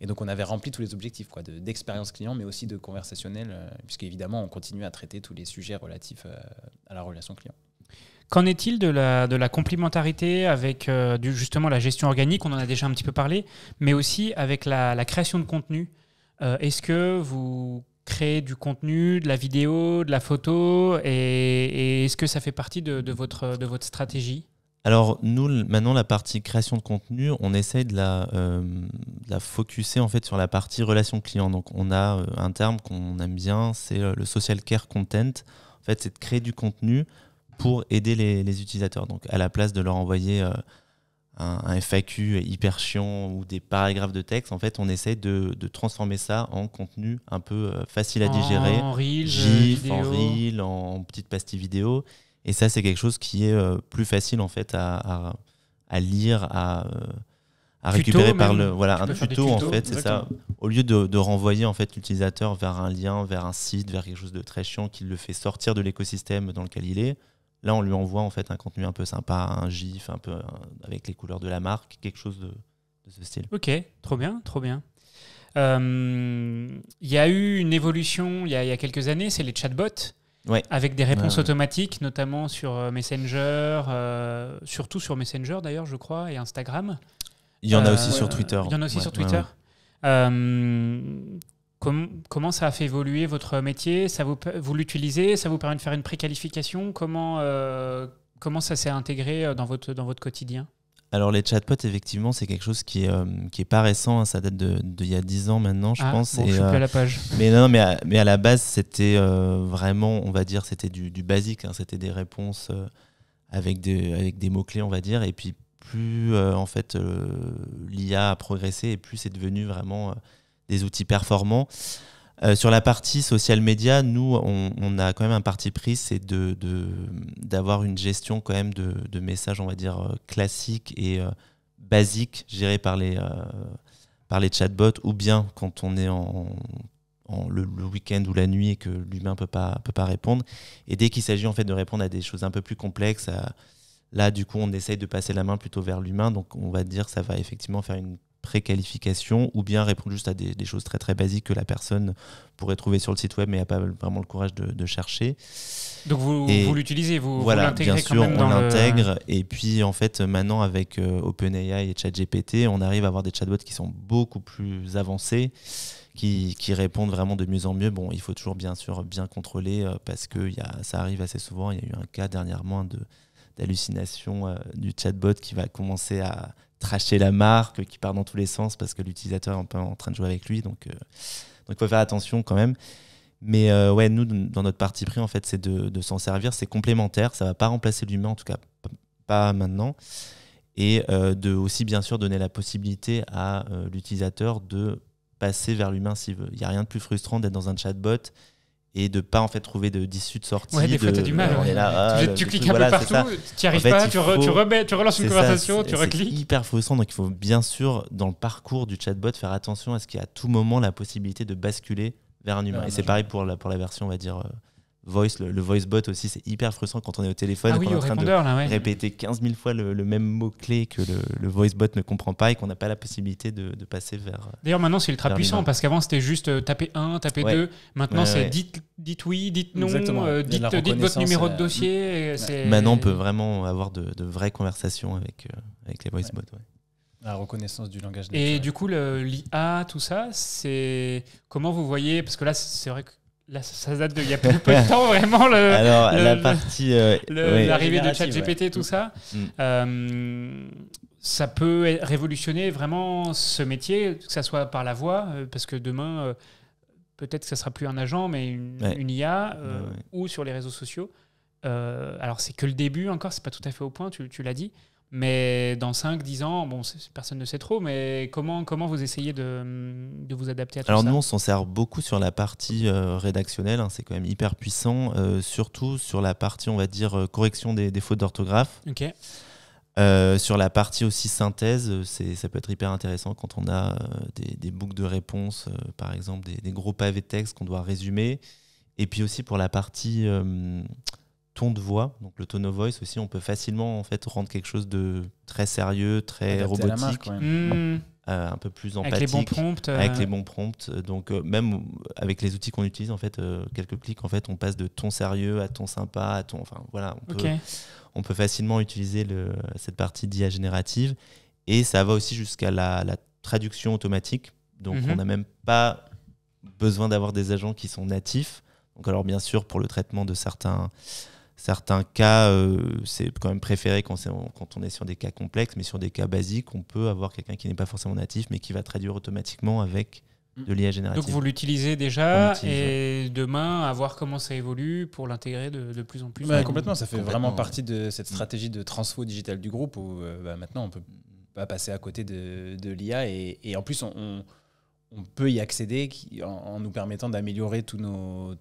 Et donc on avait rempli tous les objectifs d'expérience client mais aussi de conversationnel puisqu'évidemment on continue à traiter tous les sujets relatifs à la relation client. Qu'en est-il de la complémentarité avec justement la gestion organique? On en a déjà un petit peu parlé, mais aussi avec la création de contenu. Est-ce que vous créer du contenu, de la vidéo, de la photo, et est-ce que ça fait partie de votre stratégie? Alors nous, maintenant, la partie création de contenu, on essaie de la focuser en fait sur la partie relation client. Donc on a un terme qu'on aime bien, c'est le social care content. En fait, c'est de créer du contenu pour aider les utilisateurs. Donc à la place de leur envoyer un FAQ hyper chiant ou des paragraphes de texte, en fait, on essaie de transformer ça en contenu un peu facile à digérer, en Reels, GIF, en Reel, en petites pastilles vidéo. Et ça, c'est quelque chose qui est plus facile en fait à lire, à récupérer tuto, par un tuto en fait, c'est exactement. ça. Au lieu de renvoyer en fait l'utilisateur vers un lien, vers un site, vers quelque chose de très chiant qui le fait sortir de l'écosystème dans lequel il est. Là, on lui envoie en fait un contenu un peu sympa, un GIF, un peu avec les couleurs de la marque, quelque chose de ce style. Ok, trop bien, trop bien. Il y a eu une évolution il y a quelques années, c'est les chatbots, avec des réponses automatiques, notamment sur Messenger, surtout sur Messenger d'ailleurs, je crois, et Instagram. Il y en a aussi sur Twitter. Il y en a aussi sur Twitter. Comment ça a fait évoluer votre métier? Vous l'utilisez? Ça vous permet de faire une préqualification? Comment ça s'est intégré dans votre quotidien? Alors les chatbots, effectivement, c'est quelque chose qui est pas récent. Hein, ça date d'il y a 10 ans maintenant, je pense. Bon, je suis plus à la page. Mais à la base, c'était vraiment, on va dire, c'était du basique. Hein, c'était des réponses avec des mots-clés, on va dire. Et puis plus en fait l'IA a progressé et plus c'est devenu vraiment des outils performants. Sur la partie social media, nous, on a quand même un parti pris, c'est d'avoir une gestion quand même de messages, on va dire, classiques et basiques, gérés par les chatbots, ou bien quand on est le week-end ou la nuit et que l'humain peut pas répondre. Et dès qu'il s'agit en fait de répondre à des choses un peu plus complexes, là, du coup, on essaye de passer la main plutôt vers l'humain. Donc, on va dire que ça va effectivement faire une préqualification ou bien répondre juste à des choses très très basiques que la personne pourrait trouver sur le site web mais n'a pas vraiment le courage de chercher. Donc vous l'utilisez, vous l'intégrez bien sûr, quand même dans l'intègre. Et puis en fait maintenant avec OpenAI et ChatGPT, on arrive à avoir des chatbots qui sont beaucoup plus avancés, qui répondent vraiment de mieux en mieux. Bon, il faut toujours bien sûr bien contrôler parce que ça arrive assez souvent. Il y a eu un cas dernièrement d'hallucination du chatbot qui va commencer à tracher la marque, qui part dans tous les sens parce que l'utilisateur est un peu en train de jouer avec lui. Donc il faut faire attention quand même. Mais nous, dans notre parti pris, en fait, c'est de s'en servir. C'est complémentaire. Ça ne va pas remplacer l'humain, en tout cas pas maintenant. Et de aussi, bien sûr, donner la possibilité à l'utilisateur de passer vers l'humain s'il veut. Il n'y a rien de plus frustrant d'être dans un chatbot et de ne pas en fait trouver d'issue de sortie. Ouais, des fois, tu as du mal. On est là, tu cliques un peu partout, tu n'y arrives pas, tu relances une conversation, tu recliques. C'est hyper frustrant, donc il faut bien sûr, dans le parcours du chatbot, faire attention à ce qu'il y a à tout moment la possibilité de basculer vers un humain. Et c'est pareil pour la version, on va dire, voice. Le voice bot aussi, c'est hyper frustrant quand on est au téléphone et qu'on est en train de répéter 15 000 fois le même mot-clé que le voice bot ne comprend pas et qu'on n'a pas la possibilité de passer vers. D'ailleurs, maintenant, c'est ultra puissant parce qu'avant, c'était juste taper 1, taper 2. Maintenant, c'est dites oui, dites non, dites votre numéro de dossier. Maintenant, on peut vraiment avoir de vraies conversations avec les voice bots. Ouais. La reconnaissance du langage naturel. Et du coup, l'IA, tout ça, c'est comment vous voyez, parce que là, c'est vrai que là, ça date d'il y a peu de temps, vraiment. La partie. L'arrivée de ChatGPT, tout ça. Ça peut révolutionner vraiment ce métier, que ça soit par la voix, parce que demain, peut-être que ça sera plus un agent, mais une IA, ou sur les réseaux sociaux. Alors, c'est que le début encore, c'est pas tout à fait au point, tu l'as dit. Mais dans 5-10 ans, bon, personne ne sait trop, mais comment vous essayez de vous adapter à tout ça? Alors nous, on s'en sert beaucoup sur la partie rédactionnelle, hein, c'est quand même hyper puissant, surtout sur la partie, on va dire, correction des fautes d'orthographe. Ok. Sur la partie aussi synthèse, ça peut être hyper intéressant quand on a des boucles de réponses, par exemple des gros pavés de texte qu'on doit résumer. Et puis aussi pour la partie ton de voix, donc le tone of voice aussi, on peut facilement en fait rendre quelque chose de très sérieux, très Adapté à la robotique, marque, ouais. un peu plus empathique. Avec les bons prompts. Avec les bons prompts. Donc même avec les outils qu'on utilise, en fait, quelques clics, en fait, on passe de ton sérieux à ton sympa, à ton. Enfin voilà, on peut facilement utiliser cette partie d'IA générative, et ça va aussi jusqu'à la traduction automatique. Donc on n'a même pas besoin d'avoir des agents qui sont natifs. Donc alors bien sûr pour le traitement de certains cas, c'est quand même préféré quand on est sur des cas complexes, mais sur des cas basiques, on peut avoir quelqu'un qui n'est pas forcément natif, mais qui va traduire automatiquement avec de l'IA générative. Donc vous l'utilisez déjà, et demain, à voir comment ça évolue pour l'intégrer de plus en plus. Complètement, ça fait vraiment partie de cette stratégie de transfo digital du groupe où maintenant on peut pas passer à côté de l'IA, et en plus on peut y accéder en nous permettant d'améliorer tous nos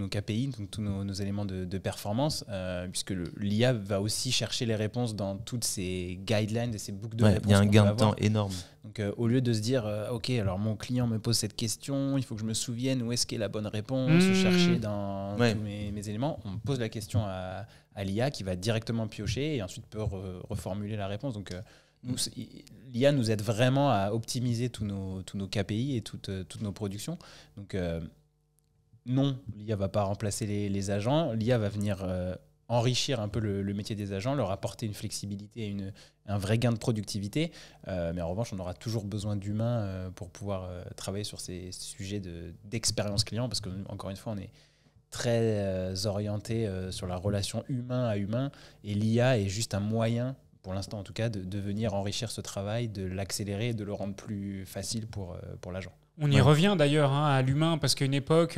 KPI, donc tous nos éléments de performance, puisque l'IA va aussi chercher les réponses dans toutes ces guidelines et ces boucles de réponses. Il y a un gain de temps énorme. Donc au lieu de se dire ok, alors mon client me pose cette question, il faut que je me souvienne où est-ce qu'est la bonne réponse, chercher dans tous mes éléments, on pose la question à l'IA qui va directement piocher et ensuite peut reformuler la réponse. Donc l'IA nous aide vraiment à optimiser tous nos KPI et toutes nos productions. Donc non, l'IA ne va pas remplacer les agents. L'IA va venir enrichir un peu le métier des agents, leur apporter une flexibilité et un vrai gain de productivité. Mais en revanche, on aura toujours besoin d'humains pour pouvoir travailler sur ces sujets d'expérience client, parce qu'encore une fois, on est très orienté sur la relation humain à humain, et l'IA est juste un moyen, pour l'instant en tout cas, de venir enrichir ce travail, de l'accélérer et de le rendre plus facile pour l'agent. On y revient d'ailleurs à l'humain, parce qu'à une époque,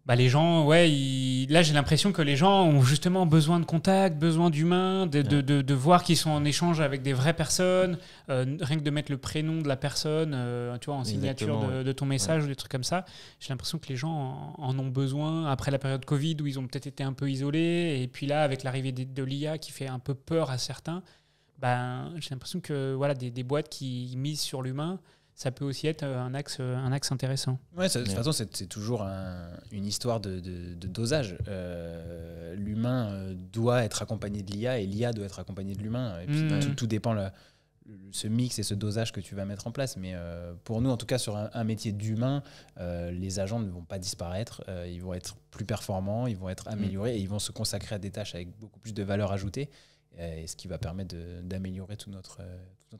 les gens, là j'ai l'impression que les gens ont justement besoin de contact, besoin d'humain, de voir qu'ils sont en échange avec des vraies personnes, rien que de mettre le prénom de la personne, tu vois, en signature de ton message ou des trucs comme ça. J'ai l'impression que les gens en ont besoin après la période Covid où ils ont peut-être été un peu isolés, et puis là avec l'arrivée de l'IA qui fait un peu peur à certains, j'ai l'impression que voilà, des boîtes qui misent sur l'humain, ça peut aussi être un axe intéressant. Ouais, de toute façon, c'est toujours une histoire de dosage. L'humain doit être accompagné de l'IA, et l'IA doit être accompagnée de l'humain. Et puis tout dépend ce mix et ce dosage que tu vas mettre en place. Mais pour nous, en tout cas, sur un métier d'humain, les agents ne vont pas disparaître. Ils vont être plus performants, ils vont être améliorés, et ils vont se consacrer à des tâches avec beaucoup plus de valeur ajoutée. Et ce qui va permettre d'améliorer tout notre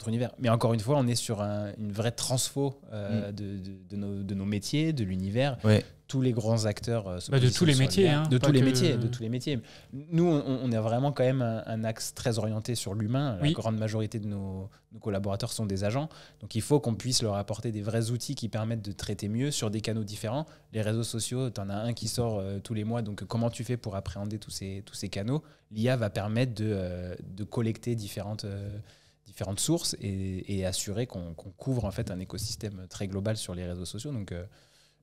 univers. Mais encore une fois, on est sur une vraie transfo de nos métiers, de l'univers. Ouais. Tous les grands acteurs de tous les métiers. De tous les métiers. Nous, on a vraiment quand même un axe très orienté sur l'humain. La grande majorité de nos collaborateurs sont des agents. Donc il faut qu'on puisse leur apporter des vrais outils qui permettent de traiter mieux sur des canaux différents. Les réseaux sociaux, tu en as un qui sort tous les mois. Donc comment tu fais pour appréhender tous ces canaux? L'IA va permettre de collecter différentes sources et assurer qu'on couvre en fait un écosystème très global sur les réseaux sociaux. Donc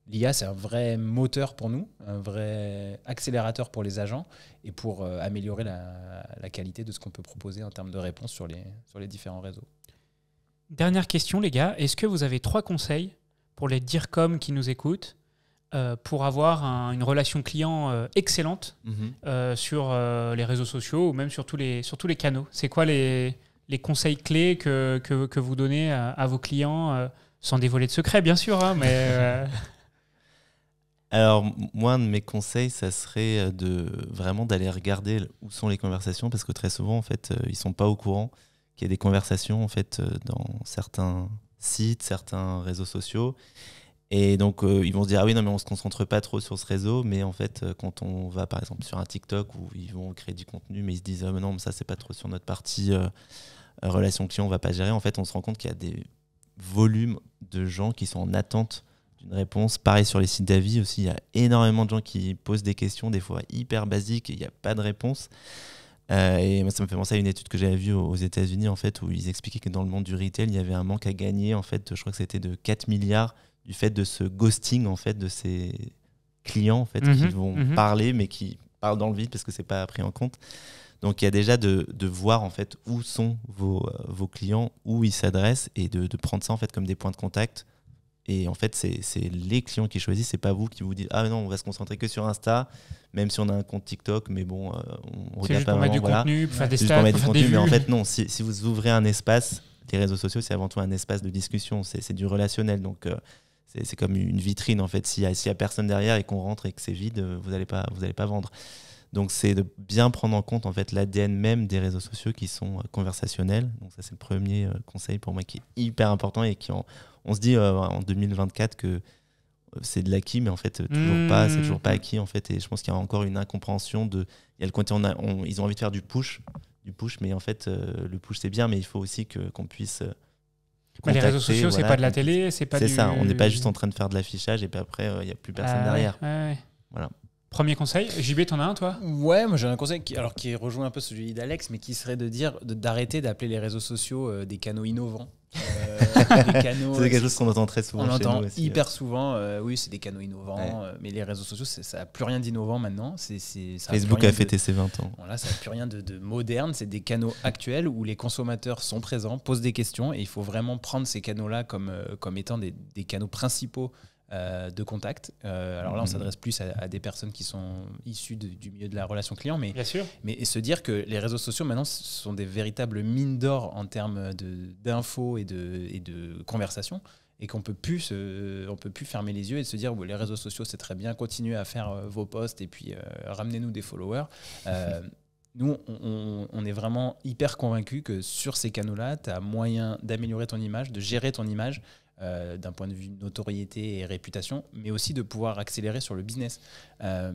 l'IA, c'est un vrai moteur pour nous, un vrai accélérateur pour les agents, et pour améliorer la qualité de ce qu'on peut proposer en termes de réponses sur les différents réseaux. Dernière question, les gars. Est-ce que vous avez 3 conseils pour les DIRCOM qui nous écoutent pour avoir une relation client excellente sur les réseaux sociaux, ou même sur tous les canaux? C'est quoi les conseils clés que vous donnez à vos clients, sans dévoiler de secrets, bien sûr, mais... Alors, moi, un de mes conseils, ça serait vraiment d'aller regarder où sont les conversations, parce que très souvent, en fait, ils ne sont pas au courant qu'il y a des conversations en fait, dans certains sites, certains réseaux sociaux. Et donc, ils vont se dire « Ah oui, non, mais on ne se concentre pas trop sur ce réseau. » Mais en fait, quand on va, par exemple, sur un TikTok où ils vont créer du contenu, mais ils se disent « Ah mais non, mais ça, c'est pas trop sur notre partie relation client, on ne va pas gérer. » En fait, on se rend compte qu'il y a des volumes de gens qui sont en attente d'une réponse. Pareil sur les sites d'avis aussi, il y a énormément de gens qui posent des questions, des fois hyper basiques, et il n'y a pas de réponse. Et moi, ça me fait penser à une étude que j'avais vue aux États-Unis, en fait, où ils expliquaient que dans le monde du retail, il y avait un manque à gagner, en fait, je crois que c'était de 4 milliards du fait de ce ghosting, en fait, de ces clients, en fait, qui vont parler, mais qui parlent dans le vide parce que c'est pas pris en compte. Donc, il y a déjà de voir, en fait, où sont vos clients, où ils s'adressent, et de prendre ça, en fait, comme des points de contact. Et en fait, c'est les clients qui choisissent, c'est pas vous qui vous dites « Ah non, on va se concentrer que sur Insta », même si on a un compte TikTok, mais bon, on regarde pas vraiment. C'est juste pour mettre du contenu, pour faire des C'est stats, juste pour pour faire mettre du des contenu, mais en vues. fait, non. Si vous ouvrez un espace, les réseaux sociaux, c'est avant tout un espace de discussion, c'est du relationnel. Donc, c'est comme une vitrine, en fait. S'il y a personne derrière et qu'on rentre et que c'est vide, vous allez pas vendre. Donc, c'est de bien prendre en compte, en fait, l'ADN même des réseaux sociaux qui sont conversationnels. Donc, ça, c'est le premier conseil pour moi qui est hyper important et on se dit en 2024 que c'est de l'acquis, mais en fait, c'est toujours pas acquis, en fait. Et je pense qu'il y a encore une incompréhension il y a le côté, ils ont envie de faire du push, mais en fait, le push, c'est bien, mais il faut aussi qu'on puisse Mais les réseaux sociaux, c'est pas de la télé, c'est pas C'est du... ça, on n'est pas juste en train de faire de l'affichage et puis après, il n'y a plus personne derrière. Ouais. Voilà. Premier conseil. JB, t'en as un, toi? Ouais, moi j'ai un conseil qui rejoint un peu celui d'Alex, mais qui serait d'arrêter d'appeler les réseaux sociaux des canaux innovants. C'est quelque chose qu'on entend très souvent. On chez entend nous aussi, hyper souvent, oui, c'est des canaux innovants, Ouais. mais les réseaux sociaux, ça n'a plus rien d'innovant maintenant. Ça Facebook a fêté ses 20 ans. Voilà, ça n'a plus rien de moderne. C'est des canaux actuels où les consommateurs sont présents, posent des questions, et il faut vraiment prendre ces canaux-là comme étant des canaux principaux de contact. Alors là, on s'adresse plus à des personnes qui sont issues du milieu de la relation client, Bien sûr. mais se dire que les réseaux sociaux, maintenant, sont des véritables mines d'or en termes d'infos et de conversation, et qu'on peut plus fermer les yeux et se dire les réseaux sociaux, c'est très bien, continuez à faire vos posts et puis ramenez-nous des followers. Nous, on est vraiment hyper convaincus que sur ces canaux-là, tu as moyen d'améliorer ton image, de gérer ton image, d'un point de vue notoriété et réputation, mais aussi de pouvoir accélérer sur le business,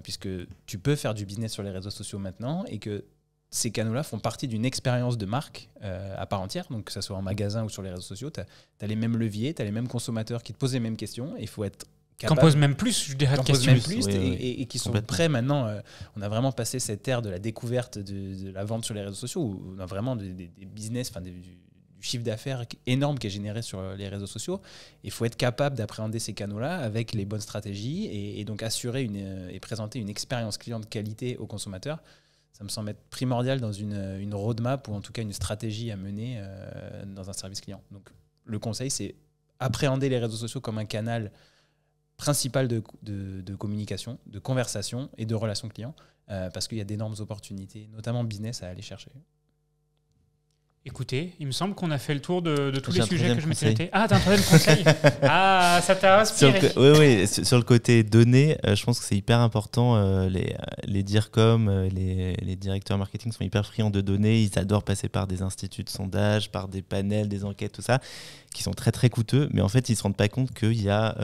puisque tu peux faire du business sur les réseaux sociaux maintenant, et que ces canaux-là font partie d'une expérience de marque à part entière, donc que ce soit en magasin ou sur les réseaux sociaux, tu as les mêmes leviers, tu as les mêmes consommateurs qui te posent les mêmes questions, et il faut être capable... Qu'on pose même plus, je dirais, de questions. Même plus, Oui, et qui sont prêts maintenant. On a vraiment passé cette ère de la découverte de la vente sur les réseaux sociaux, où on a vraiment des business, du chiffre d'affaires énorme qui est généré sur les réseaux sociaux. Il faut être capable d'appréhender ces canaux-là avec les bonnes stratégies, et donc assurer et présenter une expérience client de qualité aux consommateurs. Ça me semble être primordial dans une roadmap, ou en tout cas une stratégie à mener dans un service client. Donc le conseil, c'est appréhender les réseaux sociaux comme un canal principal de communication, de conversation et de relation client, parce qu'il y a d'énormes opportunités, notamment business, à aller chercher. Écoutez, il me semble qu'on a fait le tour de tous J'ai les un sujets que je m'étais troisième noté. Ah, t'as un troisième conseil. Ah, ça t'a inspiré. Oui, sur le côté données, je pense que c'est hyper important. Les DIRCOM, les directeurs marketing sont hyper friands de données. Ils adorent passer par des instituts de sondage, par des panels, des enquêtes, tout ça, qui sont très très coûteux. Mais en fait, ils ne se rendent pas compte qu'il y a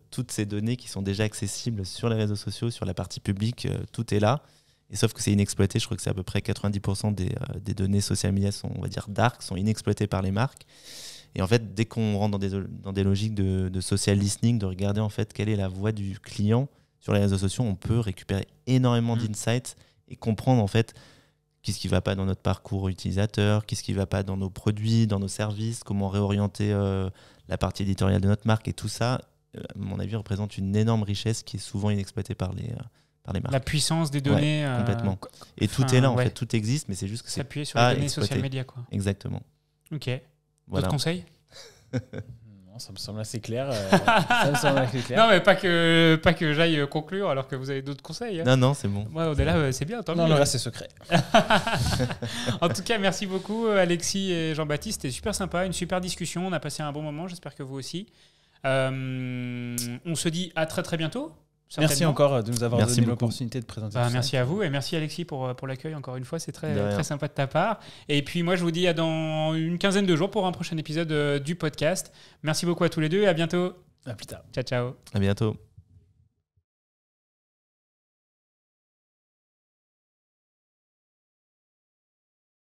toutes ces données qui sont déjà accessibles sur les réseaux sociaux, sur la partie publique. Tout est là. Et sauf que c'est inexploité. Je crois que c'est à peu près 90% des données social media sont, on va dire, dark, sont inexploitées par les marques. Et en fait, dès qu'on rentre dans des logiques de social listening, de regarder en fait quelle est la voix du client sur les réseaux sociaux, on peut récupérer énormément d'insights et comprendre en fait qu'est-ce qui ne va pas dans notre parcours utilisateur, qu'est-ce qui ne va pas dans nos produits, dans nos services, comment réorienter la partie éditoriale de notre marque. Et tout ça, à mon avis, représente une énorme richesse qui est souvent inexploitée par les marques. La puissance des données. Ouais, complètement. Et tout est là, en fait, tout existe, mais c'est juste que c'est s'appuyer sur les données social media, quoi. Exactement. Ok. Voilà. D'autres conseils? Non, ça me semble assez clair. Non, mais pas que j'aille conclure alors que vous avez d'autres conseils. Hein. Non, c'est bon. Moi, au-delà, c'est bien. Tant non, mieux. le reste, c'est secret. En tout cas, merci beaucoup, Alexis et Jean-Baptiste. C'était super sympa, une super discussion. On a passé un bon moment. J'espère que vous aussi. On se dit à très très bientôt. Merci encore de nous avoir donné beaucoup. l'opportunité de présenter tout ça. Merci à vous et merci Alexis pour l'accueil encore une fois, c'est très sympa de ta part. Et puis moi je vous dis à dans une quinzaine de jours pour un prochain épisode du podcast. Merci beaucoup à tous les deux et à bientôt. À plus tard. Ciao. À bientôt.